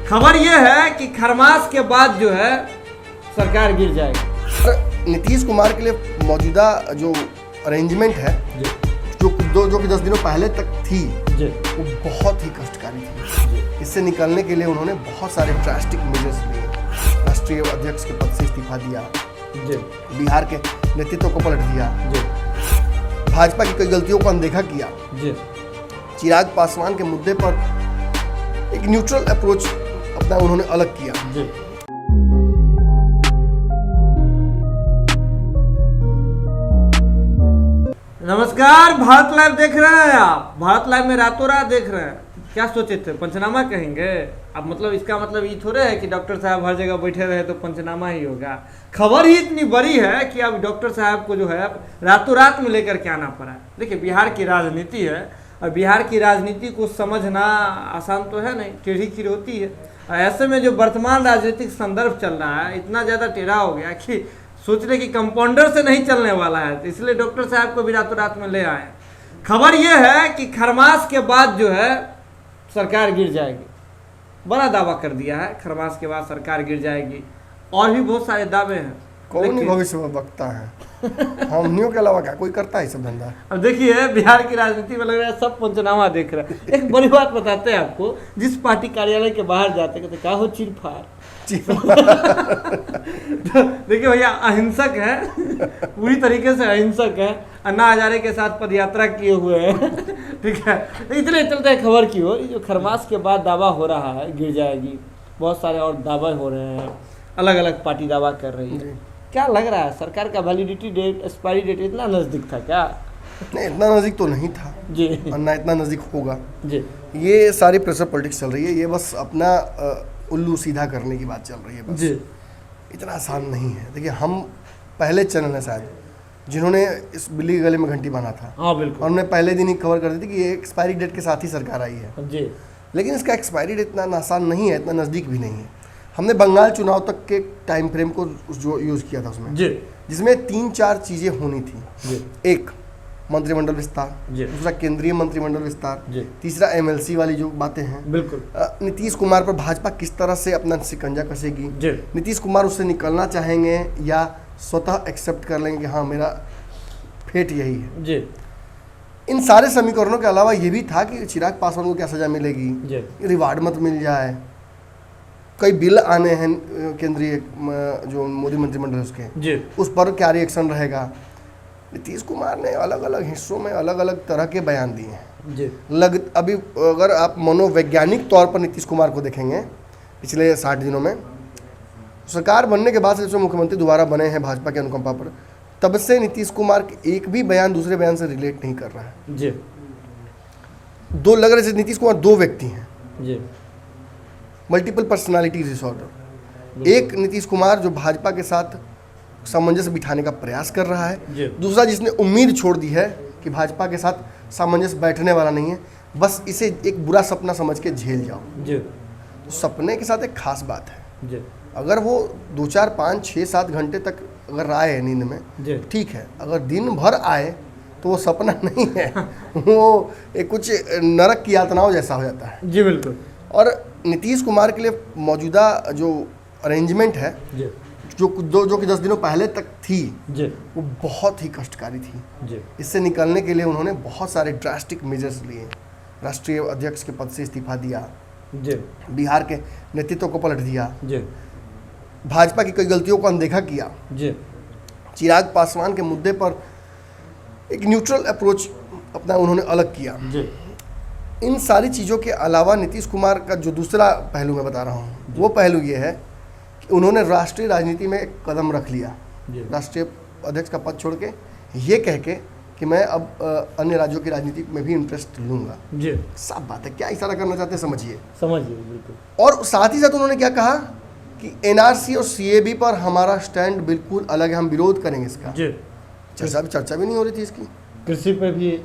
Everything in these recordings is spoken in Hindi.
खबर ये है कि खरमास के बाद जो है सरकार गिर जाएगी। नीतीश कुमार के लिए मौजूदा जो अरेंजमेंट है जो कि 10 दिनों पहले तक थी वो बहुत ही कष्टकारी थी। इससे निकलने के लिए उन्होंने बहुत सारे ड्रास्टिक मेजर्स लिए। राष्ट्रीय अध्यक्ष के पद से इस्तीफा दिया, बिहार के नेतृत्व को पलट दिया, भाजपा की कई गलतियों को अनदेखा किया, चिराग पासवान के मुद्दे पर एक न्यूट्रल अप्रोच अपना उन्होंने अलग किया। नमस्कार, भारत लाइव देख रहे हैं आप। भारत लाइव में रातों रात देख रहे हैं। क्या सोचे थे, पंचनामा कहेंगे? अब मतलब इसका मतलब ये थोड़े है कि डॉक्टर साहब हर जगह बैठे रहे तो पंचनामा ही होगा। खबर ही इतनी बड़ी है कि अब डॉक्टर साहब को जो है रातों रात में लेकर के आना पड़ा है। देखिए, बिहार की राजनीति है और बिहार की राजनीति को समझना आसान तो है नहीं, टेढ़ी खीर होती है। ऐसे में जो वर्तमान राजनीतिक संदर्भ चल रहा है इतना ज़्यादा टेढ़ा हो गया कि सोच रहे कि कंपाउंडर से नहीं चलने वाला है, तो इसलिए डॉक्टर साहब को भी रातों रात में ले आए। खबर यह है कि खरमास के बाद जो है सरकार गिर जाएगी। बड़ा दावा कर दिया है, खरमास के बाद सरकार गिर जाएगी। और भी बहुत सारे दावे हैं। कौन ही भविष्य में वक्ता है? हमनियों के अलावा क्या कोई करता है सब धंधा? अब देखिए, बिहार की राजनीति में लग रहा है सब पंचनामा देख रहे हैं। एक बड़ी बात बताते हैं आपको, जिस पार्टी कार्यालय के बाहर जाते कहते क्या हो चीरफाड़। देखिए भैया, अहिंसक है, पूरी तरीके से अहिंसक है। अन्ना हजारे के साथ पदयात्रा किए हुए हैं। ठीक है, इतने चलते हैं खबर की ओर। जो खरमास के बाद दावा हो रहा है गिर जाएगी, बहुत सारे और दावे हो रहे हैं, अलग अलग पार्टी दावा कर रही है। क्या लग रहा है, सरकार का वैलिडिटी डेट, एक्सपायरी डेट इतना नजदीक था क्या? नहीं, इतना नजदीक तो नहीं था जी, और ना इतना नजदीक होगा जी। ये सारी प्रेशर पॉलिटिक्स चल रही है। ये बस अपना उल्लू सीधा करने की बात चल रही है बस। जी। इतना आसान नहीं है। देखिए, हम पहले चैनल है शायद जिन्होंने इस बिल्ली के गले में घंटी बांधा था। हाँ बिल्कुल। और उन्होंने पहले दिन ही खबर कर दी थी कि ये एक्सपायरी डेट के साथ ही सरकार आई है। जी। लेकिन इसका एक्सपायरी डेट इतना आसान नहीं है, इतना नज़दीक भी नहीं है। हमने बंगाल चुनाव तक के टाइम फ्रेम को जो यूज़ किया था उसमें, जिसमें 3-4 चीज़ें होनी थी। एक, मंत्रिमंडल विस्तार, दूसरा केंद्रीय मंत्रिमंडल विस्तार, तीसरा MLC वाली जो बातें हैं। बिल्कुल। नीतीश कुमार पर भाजपा किस तरह से अपना शिकंजा कसेगी, नीतीश कुमार उससे निकलना चाहेंगे या स्वतः एक्सेप्ट कर लेंगे कि हाँ मेरा फेट यही है। जी। इन सारे समीकरणों के अलावा ये भी था कि चिराग पासवान को क्या सजा मिलेगी, रिवार्ड मत मिल जाए, कई बिल आने हैं केंद्रीय जो मोदी मंत्रिमंडल उसके, उस पर क्या रिएक्शन रहेगा। नीतीश कुमार ने अलग अलग हिस्सों में अलग अलग तरह के बयान दिए हैं। अभी अगर आप मनोवैज्ञानिक तौर पर नीतीश कुमार को देखेंगे पिछले 60 दिनों में, सरकार बनने के बाद से जब मुख्यमंत्री दोबारा बने हैं भाजपा के अनुकंपा पर, तब से नीतीश कुमार के एक भी बयान दूसरे बयान से रिलेट नहीं कर रहा है। जी। दो लग रहे नीतीश कुमार दो व्यक्ति हैं। जी। Multiple personality disorder. एक नीतीश कुमार जो भाजपा के साथ सामंजस्य बिठाने का प्रयास कर रहा है, दूसरा जिसने उम्मीद छोड़ दी है कि भाजपा के साथ सामंजस्य बैठने वाला नहीं है, बस इसे एक बुरा सपना समझ के झेल जाओ। तो सपने के साथ एक खास बात है, अगर वो 2, 4, 5, 6, 7 घंटे तक अगर आए नींद में, ठीक है। अगर दिन भर आए तो वो सपना नहीं है, वो एक कुछ नरक की यातनाओं जैसा हो जाता है। जी बिल्कुल। और नीतीश कुमार के लिए मौजूदा जो अरेंजमेंट है जो कि 10 दिनों पहले तक थी वो बहुत ही कष्टकारी थी। इससे निकलने के लिए उन्होंने बहुत सारे ड्रास्टिक मेजर्स लिए। राष्ट्रीय अध्यक्ष के पद से इस्तीफा दिया, बिहार के नेतृत्व को पलट दिया, भाजपा की कई गलतियों को अनदेखा किया, चिराग पासवान के मुद्दे पर एक न्यूट्रल अप्रोच अपना उन्होंने अलग किया। इन सारी चीज़ों के अलावा नीतीश कुमार का जो दूसरा पहलू मैं बता रहा हूँ, वो पहलू ये है कि उन्होंने राष्ट्रीय राजनीति में एक कदम रख लिया। राष्ट्रीय अध्यक्ष का पद छोड़ के ये कह के कि मैं अब अन्य राज्यों की राजनीति में भी इंटरेस्ट लूँगा। साफ बात है, क्या इशारा करना चाहते हैं समझिए। बिल्कुल। और साथ ही साथ उन्होंने क्या कहा कि NRC और CAB पर हमारा स्टैंड बिल्कुल अलग है, हम विरोध करेंगे इसका। चर्चा भी नहीं हो रही थी इसकी। कृषि पे भी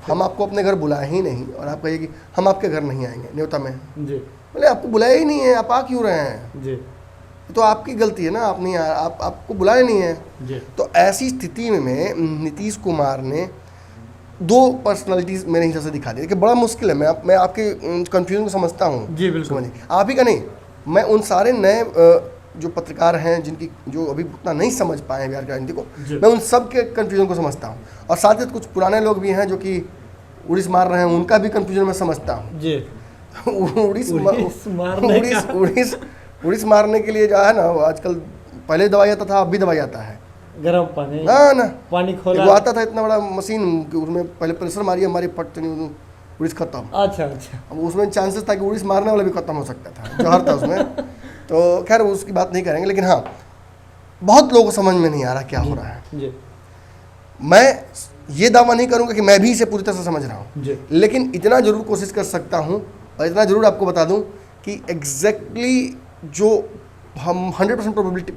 हम आपको अपने घर बुलाए ही नहीं, और आप कहिए कि हम आपके घर नहीं आएंगे न्योता में। बोले आपको बुलाया ही नहीं है, आप आ क्यों रहे हैं? तो आपकी गलती है ना, आप नहीं आया, आपको बुलाया नहीं है। तो ऐसी स्थिति में नीतीश कुमार ने दो पर्सनालिटीज मेरे हिसाब से दिखा दी कि बड़ा मुश्किल है। मैं आपके कंफ्यूजन को समझता हूँ। जी बिल्कुल। आप ही का नहीं, मैं उन सारे नए जो पत्रकार हैं जिनकी जो अभी उतना नहीं समझ पाए हैं बिहार की राजनीति को, मैं उन सब के कन्फ्यूजन को समझता हूँ। और साथ ही कुछ पुराने लोग भी हैं जो कि उड़ीस मार रहे हैं, उनका भी कन्फ्यूजन मैं समझता हूँ। उड़ीस मारने के लिए जो है ना, आजकल पहले दवाई आता था, अब भी दवाई आता है, गर्म पानी ना पानी खोला, वो आता था इतना बड़ा मशीन कि उसमें पहले प्रेशर मारिए, हमारी पट उड़ीस खत्म। अच्छा। अब उसमें चांसेस था कि उड़ीस मारने वाला भी खत्म हो सकता था, जहर था उसमें। तो खैर उसकी बात नहीं करेंगे, लेकिन हाँ, बहुत लोगों को समझ में नहीं आ रहा क्या हो रहा है। जी। मैं ये दावा नहीं करूंगा कि मैं भी इसे पूरी तरह से समझ रहा हूँ, लेकिन इतना जरूर कोशिश कर सकता हूँ और इतना जरूर आपको बता दूं कि एग्जैक्टली जो हम 100% प्रोबेबिलिटी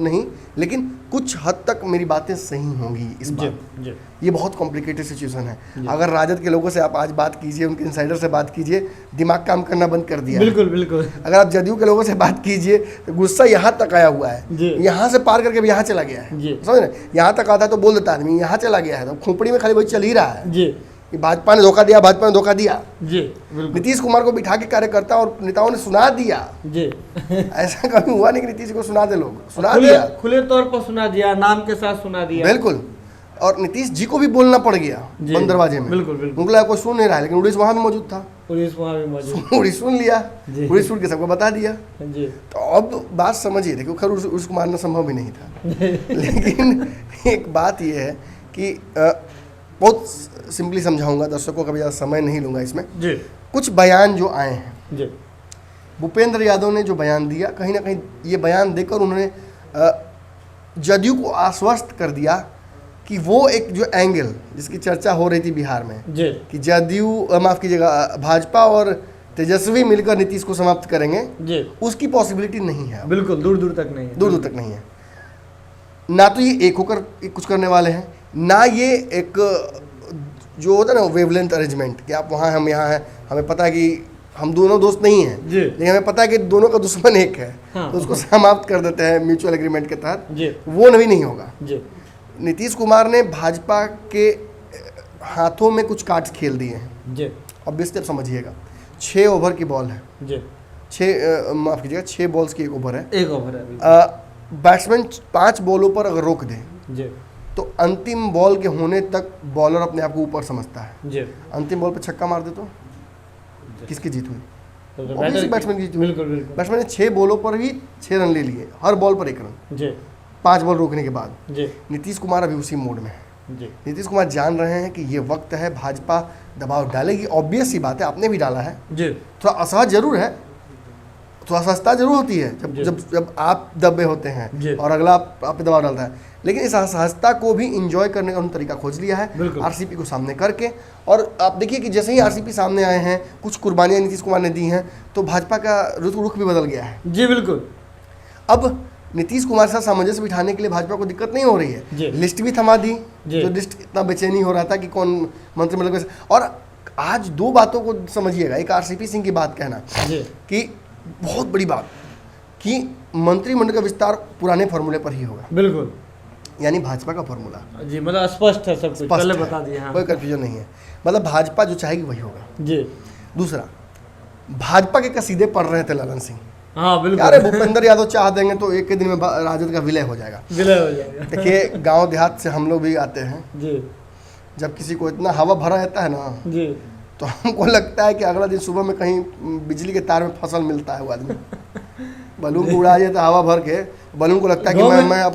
नहीं, लेकिन कुछ हद तक मेरी बातें सही होंगी इस बार। ये बहुत कॉम्प्लिकेटेड सिचुएशन है। अगर राजद के लोगों से आप आज बात कीजिए, उनके इंसाइडर से बात कीजिए, दिमाग काम करना बंद कर दिया। बिल्कुल बिल्कुल। अगर आप जदयू के लोगों से बात कीजिए तो गुस्सा यहाँ तक आया हुआ है, यहाँ से पार करके भी यहाँ चला गया है, समझ रहे? यहाँ तक आता है तो बोल देता आदमी, यहाँ चला गया है तो खोपड़ी में खाली वही चल ही रहा है कि भाजपा ने धोखा दिया, भाजपा ने धोखा दिया। नीतीश कुमार को बिठा के कार्यकर्ता और नेताओं ने सुना दिया। ऐसा कभी हुआ नहीं कि नीतीश को सुना दे, लोग सुना दिया, खुले तौर पर सुना दिया, नाम के साथ सुना दिया। बिल्कुल। और नीतीश जी को भी बोलना पड़ गया बंद दरवाजे में। बिल्कुल। उनको लगा कोई सुन नहीं रहा है, लेकिन उड़ीस वहां भी मौजूद था, उड़ीस सुन लिया, उड़ीस सुन के सबको बता दिया। तो अब बात समझिए, देखो खैर उसको मारना संभव भी नहीं था, लेकिन एक बात यह है कि बहुत सिंपली समझाऊंगा, दर्शकों का भी ज़्यादा समय नहीं लूंगा इसमें। कुछ बयान जो आए हैं, भूपेंद्र यादव ने जो बयान दिया, कहीं ना कहीं ये बयान देकर उन्होंने जदयू को आश्वस्त कर दिया कि वो एक जो एंगल जिसकी चर्चा हो रही थी बिहार में कि जदयू माफ कीजिएगा भाजपा और तेजस्वी मिलकर नीतीश को समाप्त करेंगे, उसकी पॉसिबिलिटी नहीं है। बिल्कुल, दूर दूर तक नहीं है, दूर दूर तक नहीं है। ना तो ये एक होकर कुछ करने वाले हैं, ना ये एक जो होता है ना वेवलेंथ अरेंजमेंट कि आप वहाँ हम यहाँ हैं, हमें पता है कि हम दोनों दोस्त नहीं हैं, लेकिन हमें पता है कि दोनों का दुश्मन एक है, तो उसको समाप्त कर देते हैं म्यूचुअल एग्रीमेंट के तहत, वो भी नहीं होगा। नीतीश कुमार ने भाजपा के हाथों में कुछ कार्ड्स खेल दिए हैं। ऑब्वियसली आप समझिएगा, 6 ओवर की बॉल है, 6 बॉल्स की एक ओवर है। बैट्समैन 5 बॉलों पर अगर रोक दे तो अंतिम बॉल के होने तक बॉलर अपने आप को ऊपर समझता है। अंतिम बॉल पे छक्का मार दे तो किसकी जीत हुई? बैट्समैन की जीत हुई। बैट्समैन ने 6 बॉलों पर ही 6 रन ले लिए, हर बॉल पर 1 रन, 5 बॉल रोकने के बाद। नीतीश कुमार अभी उसी मोड में है। नीतीश कुमार जान रहे हैं कि ये वक्त है, भाजपा दबाव डालेगी, ऑब्वियस सी बात है, आपने भी डाला है। थोड़ा असहज जरूर है, थोड़ा सस्ता जरूर होती है जब आप दबे होते हैं और अगला आप पे दबाव डालता है, लेकिन इस असहजता को भी इंजॉय करने का उन्होंने तरीका खोज लिया है आरसीपी को सामने करके। और आप देखिए कि जैसे ही आरसीपी सामने आए हैं, कुछ कुर्बानियां नीतीश कुमार ने दी हैं, तो भाजपा का रुख भी बदल गया है। जी बिल्कुल। अब नीतीश कुमार के साथ सामंजस्य बिठाने के लिए भाजपा को दिक्कत नहीं हो रही है। लिस्ट भी थमा दी, जो लिस्ट इतना बेचैनी हो रहा था कि कौन मंत्रिमंडल में। और आज 2 बातों को समझिएगा, एक आरसीपी सिंह की बात कहना कि बहुत बड़ी बात कि मंत्रिमंडल का विस्तार पुराने फॉर्मूले पर ही होगा। बिल्कुल, यानी भाजपा का फॉर्मूला जी, मतलब स्पष्ट है, सब कुछ पहले बता दिया, कोई कंफ्यूजन नहीं है। मतलब भाजपा जो चाहेगी वही होगा जी। दूसरा, भाजपा के कसीदे पढ़ रहे थे ललन सिंह। हाँ बिल्कुल। अरे भूपेंद्र यादव चाह देंगे तो एक ही दिन में राजद का विलय हो जाएगा। देखिए गांव देहात से हम लोग भी आते हैं जी। जब किसी को इतना हवा भरा रहता है ना जी, तो हमको लगता है कि अगला दिन सुबह में कहीं बिजली के तार में फसल मिलता है वो आदमी बलून को उड़ा जाता हवा भर के, बलून को लगता है कि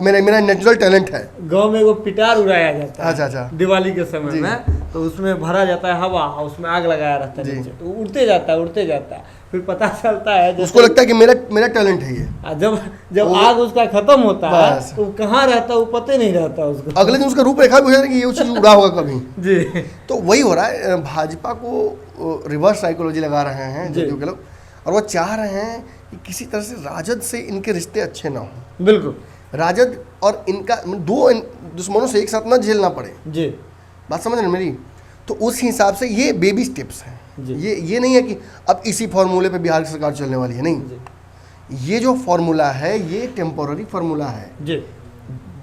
मैं मेरा नेचुरल टैलेंट है। गांव में वो पिटार उड़ाया जाता है। अच्छा दिवाली के समय में, तो उसमें भरा जाता है हवा, उसमें आग लगाया रहता है नीचे, तो उड़ते जाता है, फिर पता चलता है उसको लगता है कि मेरा टैलेंट है ये। जब आग उसका खत्म होता है तो कहाँ रहता है वो पता नहीं रहता उसको। अगले दिन उसका रूपरेखा भी हो जाता है कि ये चीज उड़ा होगा कभी जी। तो वही हो रहा है, भाजपा को रिवर्स साइकोलॉजी लगा रहे हैं जदयू के लोग, और वो चाह रहे हैं कि किसी तरह से राजद से इनके रिश्ते अच्छे ना हो। बिल्कुल, राजद और इनका 2 दुश्मनों से एक साथ ना झेलना पड़े जी। बात समझ रहे मेरी? तो उस हिसाब से ये बेबी स्टेप्स हैं। ये नहीं है कि अब इसी फॉर्मूले पे बिहार की सरकार चलने वाली है, नहीं। ये जो फॉर्मूला है ये टेम्पोररी फॉर्मूला है जी।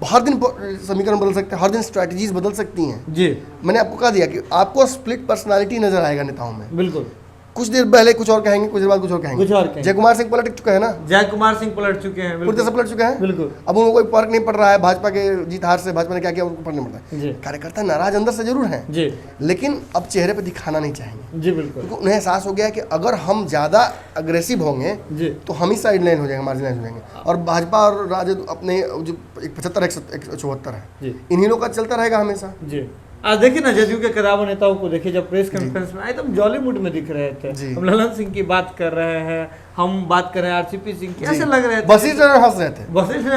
हर दिन समीकरण बदल सकते हैं, हर दिन स्ट्रैटेजीज बदल सकती हैं जी। मैंने आपको कहा दिया कि आपको स्प्लिट पर्सनालिटी नजर आएगा नेताओं में। बिल्कुल, कुछ देर पहले कुछ और कहेंगे, कुछ देर बाद कुछ और कहेंगे। जय कुमार सिंह पलट चुके हैं ना, जय कुमार सिंह पलट चुके हैं, पूरी तरह से पलट चुके हैं। बिल्कुल। अब उनको कोई फर्क नहीं पड़ रहा है भाजपा के जीत हार से, भाजपा ने क्या किया उनको फर्क नहीं पड़ता है। कार्यकर्ता नाराज अंदर से जरूर हैं जी, लेकिन अब चेहरे पर दिखाना नहीं चाहेंगे जी। बिल्कुल, क्योंकि उन्हें एहसास हो गया है कि अगर हम ज्यादा अग्रेसिव होंगे तो हम ही साइड लाइन हो जाएंगे, मार्जिनलाइज हो जाएंगे। और भाजपा और राजद अपने जो 75-74 है, इन्हीं लोग का चलता रहेगा हमेशा जी। आज देखिए ना, जदयू के कदावर नेताओं को देखिए, जब प्रेस कॉन्फ्रेंस में आए एकदम जॉली मूड में दिख रहे थे। हम ललन सिंह की बात कर रहे हैं, हम बात कर रहे हैं आरसीपी सिंह की, ऐसे लग रहे थे वशिष्ठ हंस रहे थे।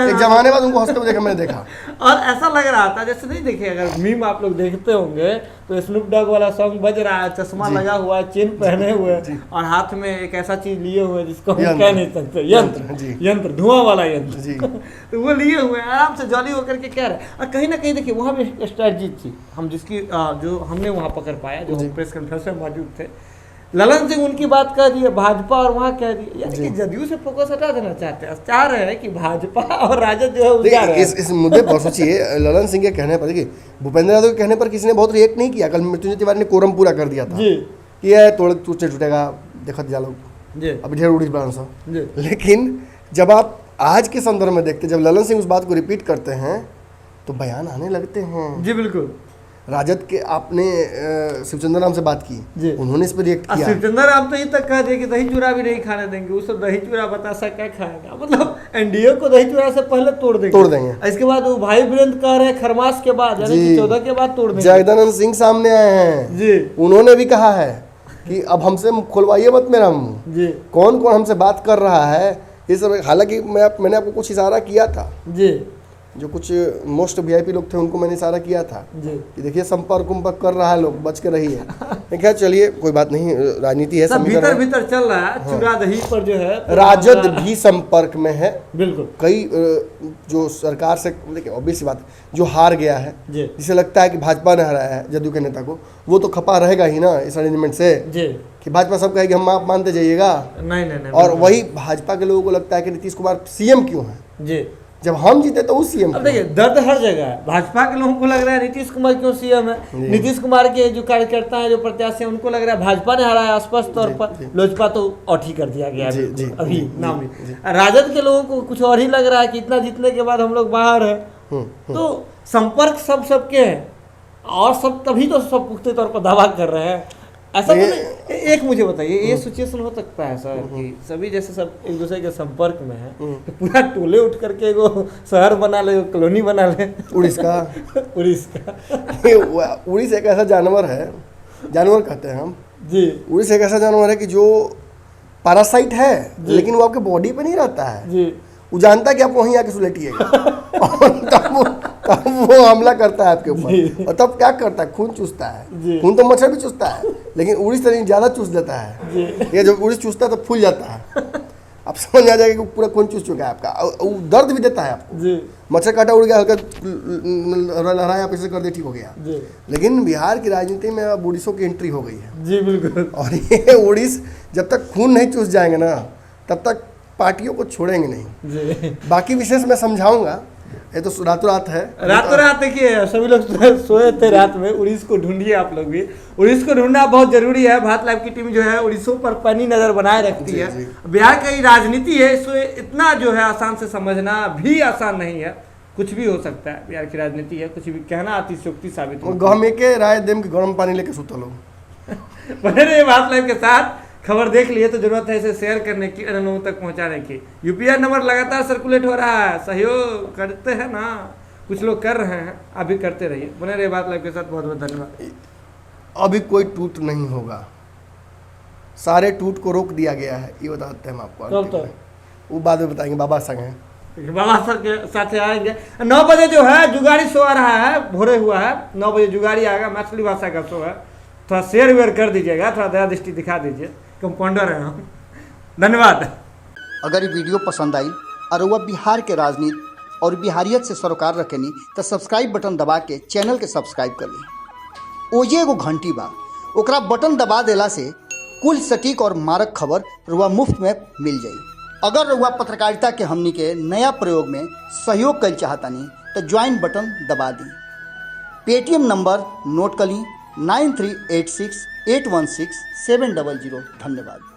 एक जमाने बाद उनको हंसते हुए देखा, मैंने देखा और ऐसा लग रहा था जैसे, नहीं देखिए, अगर मीम आप लोग देखते होंगे तो स्नूप डॉग वाला सॉन्ग बज रहा है, चश्मा लगा हुआ है, चेन पहने हुए और हाथ में एक ऐसा चीज लिए हुए जिसको हम कह नहीं सकते, यंत्र, धुआं वाला यंत्र तो वो लिए हुए आराम से जॉली होकर के कह रहे। और कहीं ना कहीं देखिए वहाँ भी स्ट्रैटेजी थी, हम जिसकी जो हमने वहाँ पकड़ पाया, जो हम प्रेस कॉन्फ्रेंस में मौजूद थे, ललन सिंह उनकी बात कर रही है, भाजपा और वहाँ कह रही है, यानी कि जदयू से फोकस हटा देना चाह रहे हैं कि भाजपा और राजद जो है इस मुद्दे पर सोचिए। ललन सिंह के कहने पर, देखिए भूपेंद्र यादव के कहने पर किसी ने बहुत रिएक्ट नहीं किया। कल मृत्युंजय तिवारी ने कोरम पूरा कर दिया था कि यह टूटे टूटेगा, देखत जा लोग अभी ढेर उड़ी बारह सौ। लेकिन जब आप आज के संदर्भ में देखते, जब ललन सिंह उस बात को रिपीट करते हैं तो बयान आने लगते हैं जी। बिल्कुल, राजद के आपने शिवचंद्र राम से बात की, उन्होंने इस पर रिएक्ट किया। शिवचंद्र राम तो ये तक कह दिए कि दही चूरा भी नहीं खाने देंगे, वो सब दही चूरा बतासा क्या खाएगा, मतलब एनडीए को दही चूरा से पहले तोड़ देंगे। इसके बाद वो भाई वीरेंद्र कह रहे हैं खरमास के बाद, यानी कि 14 के बाद तोड़ देंगे। जगदानंद सिंह सामने आए हैं जी, उन्होंने भी कहा है कि अब हमसे खुलवाइए मत मेरा मुंह जी, कौन कौन हमसे बात कर रहा है ये सब। हालांकि मैंने आपको कुछ इशारा किया था जी, जो कुछ मोस्ट वीआईपी लोग थे उनको मैंने इशारा किया था कि देखिए संपर्क कर रहा है लोग, बच के रहिए। क्या, चलिए कोई बात नहीं, राजनीति है, भीतर चल रहा है। चूड़ा दही पर जो है राजद भी संपर्क में है। बिल्कुल, कई जो सरकार से, देखिए ऑब्वियस बात, जो हार गया है, जिसे लगता है कि भाजपा ने हराया है जदयू के नेता को, वो तो खपा रहेगा ही ना इस अरेंजमेंट से कि भाजपा सब कहेगी हम आप मानते जाइएगा। नहीं। और वही भाजपा के लोगों को लगता है कि नीतीश कुमार सीएम क्यों है जी, जब हम जीते तो वो सीएम। अब देखिए दर्द हर जगह है, भाजपा के लोगों को लग रहा है नीतीश कुमार क्यों सीएम है, नीतीश कुमार के जो कार्यकर्ता हैं, जो प्रत्याशी हैं, उनको लग रहा है भाजपा ने हराया स्पष्ट तौर पर, लोजपा तो औठी कर दिया गया है अभी नाम ही। राजद के लोगों को कुछ और ही लग रहा है कि इतना जीतने के बाद हम लोग बाहर है। तो संपर्क सबके हैं और सब, तभी तो सब पुख्ते तौर पर दावा कर रहे हैं। ऐसा एक मुझे बताइए, ये सिचुएशन हो सकता है सर कि सभी जैसे सब एक दूसरे के संपर्क में है, तो पूरा टोले उठ करके एगो शहर बना ले, कॉलोनी बना ले उड़ीसा उड़ीसा एक ऐसा जानवर है, जानवर कहते हैं हम जी, उड़ीसा एक ऐसा जानवर है कि जो पैरासाइट है लेकिन वो आपके बॉडी पे नहीं रहता है जी, वो जानता है कि आप वहीं आके सुलेटिएगा और तब वो हमला करता है आपके ऊपर। और तब क्या करता है, खून चूसता है। खून तो मच्छर भी चूसता है, लेकिन उड़ीस तरीके ज़्यादा चूस देता है। ये जब उड़ीस चूसता है तो फूल जाता है, आप समझ आ जाएगा कि पूरा खून चूस चुका है आपका। वो दर्द भी देता है आपको, मच्छर काटा उड़ गया, हल्का लहराया, आप इसे कर दे, ठीक हो गया। लेकिन बिहार की राजनीति में अब उड़ीसों की एंट्री हो गई है जी। बिल्कुल, और ये उड़ीस जब तक खून नहीं चूस जाएंगे ना, तब तक पार्टियों को छोड़ेंगे नहीं। बाकी विशेष मैं समझाऊंगा, ये तो रातों रात है, रातों रात। देखिए सभी लोग सोए थे रात में, उड़ीस को ढूंढिए आप लोग भी, उड़ीस को ढूंढना बहुत जरूरी है। भारत लाइव की टीम जो है उड़ीसों पर पैनी नजर बनाए रखती है। बिहार की राजनीति है, इसको इतना जो है आसान से समझना भी आसान नहीं है, कुछ भी हो सकता है। बिहार की राजनीति है, कुछ भी कहना अतिशयोक्ति साबित हो। गहमे के राय देम कि गर्म पानी लेके सुता लो। बने रहिए भारत लाइव के साथ। खबर देख लिए तो जरूरत है इसे शेयर करने की, अन्य लोगों तक पहुंचाने की। यूपीआई नंबर लगातार सर्कुलेट हो रहा है, सहयोग करते हैं ना, कुछ लोग कर रहे हैं, अभी करते रहिए। बने रहिए बात लाइव के साथ, बहुत बहुत धन्यवाद। अभी कोई टूट नहीं होगा, सारे टूट को रोक दिया गया है, ये बताते हैं हम आपको। वो बाद में बताएंगे, बाबा संग है, बाबा सर के साथ आएंगे। 9 बजे जो है जुगाड़ी शो आ रहा है, भोरे हुआ है, 9 बजे जुगाड़ी आएगा, मैथिली भाषा का शो है। थोड़ा शेयर वेयर कर दीजिएगा, थोड़ा दया दृष्टि दिखा दीजिए, कंपाउंडर है हम। धन्यवाद। अगर ये वीडियो पसंद आई और वह बिहार के राजनीति और बिहारियत से सरोकार रखेनी तो सब्सक्राइब बटन दबा के चैनल के सब्सक्राइब कर ली। ओजे एगो घंटी बा, ओकरा बटन दबा देला से कुल सटीक और मारक खबर रुआ मुफ्त में मिल जाई। अगर रुआ पत्रकारिता के हमनी के नया प्रयोग में सहयोग कर चाहतानी तो ज्वाइन बटन दबा दी। पेटीएम नंबर नोट कर ली 9386816700। धन्यवाद।